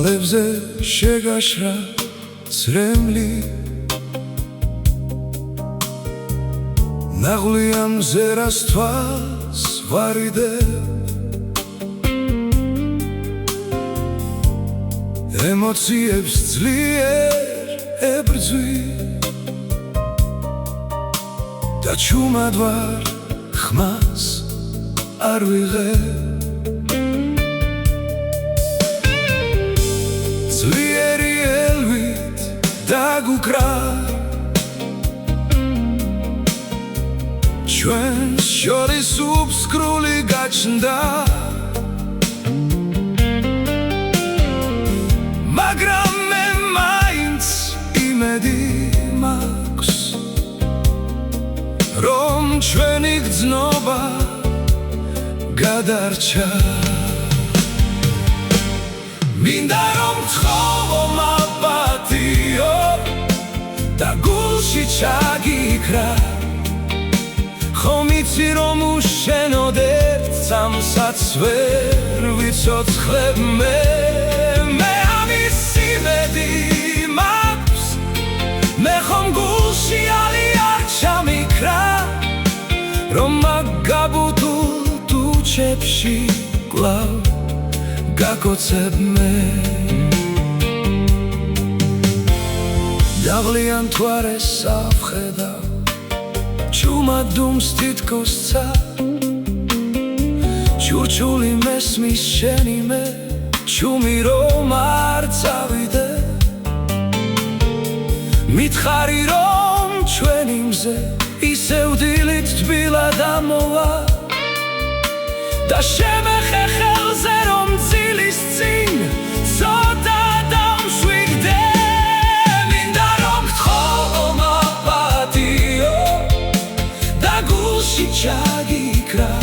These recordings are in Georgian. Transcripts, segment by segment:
თვალებზე შეგაშრა წრემლი ნაღვლიან მზერას თვალს ვარიდებ ემოციებს ძლიერ ებრძვი და ჩუმად ვარ ხმას არ ვიღებ ძლიერი ელვით დაგუკრა ჩვენს შორის უბსკრული გაჩნდა მაგრამ მე მაინც იმედი მაქვს რომ ჩვენი გრძნობა გადარჩა მინდა რომ ვთხოვო მაპატიო და გულში ჩაგიქრა ხომ იცი რომ უშენოდებ წამსაც ვერ ვიცოცხლებ მე ამის იმედი მაქვს მე ხომ გულში არ ჩამიქრა რომ მაგაბუთულ ტუჩებში კვლავ გაკოცებ მე დაღლიან მთვარეს ავხედავ ჩუმად დუმს თითქოს ცა ჩურჩული მესმის შენი მე ჩუმი რომ არ წავიდე მითხარი რომ ჩვენი მზე ისევ დილით თბილად ამოვა და შემეხე ხელზე რომ ძილის წინ ცოტა დამშვიდე მინდა რომ გთხოვო მაპატიო და გულში ჩაგიქრა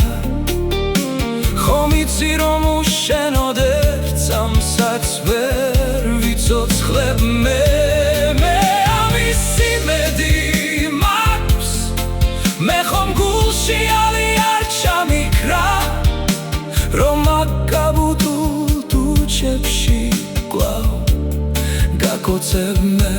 ხომ იცი რომ უშენოდებ წამსაც ვერ ვიცოცხლებ მე ამის იმედი მაქვს მე ხომ გულში არ ჩამიქრა რომ მაგაბუთულ ტუჩებში კვლავ გაკოცებ მე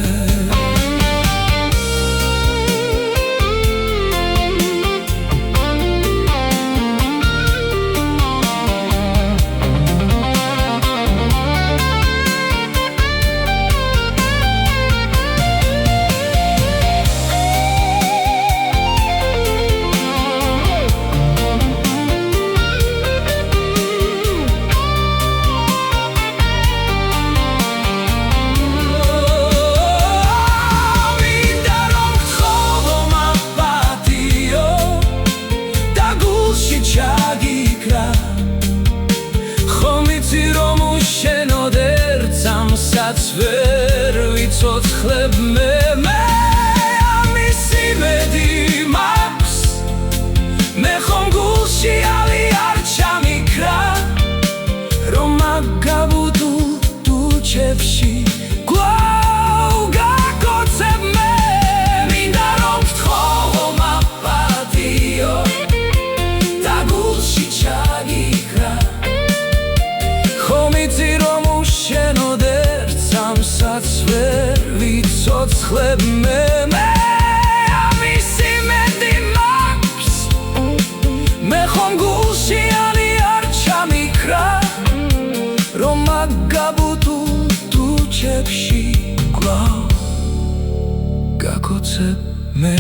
ვერ ვიცოცხლებ მე ამის იმედი მაქვს მე ხომ გულში არ ჩამიქრა რომ მაგაბუთულ ტუჩებში კვლავ გაკოცებ მე მინდა რომ ვთხოვო მაპატიო და გულში ჩაგიქრა ხომ იცი რომ უშენოდე წამსაც ვერ ვიცოცხლებ მე ამის იმედი მაქვს მე ხომ გულში არ ჩამიქრა რომ მაგაბუთულ ტუჩებში კვლავ გაკოცებ მე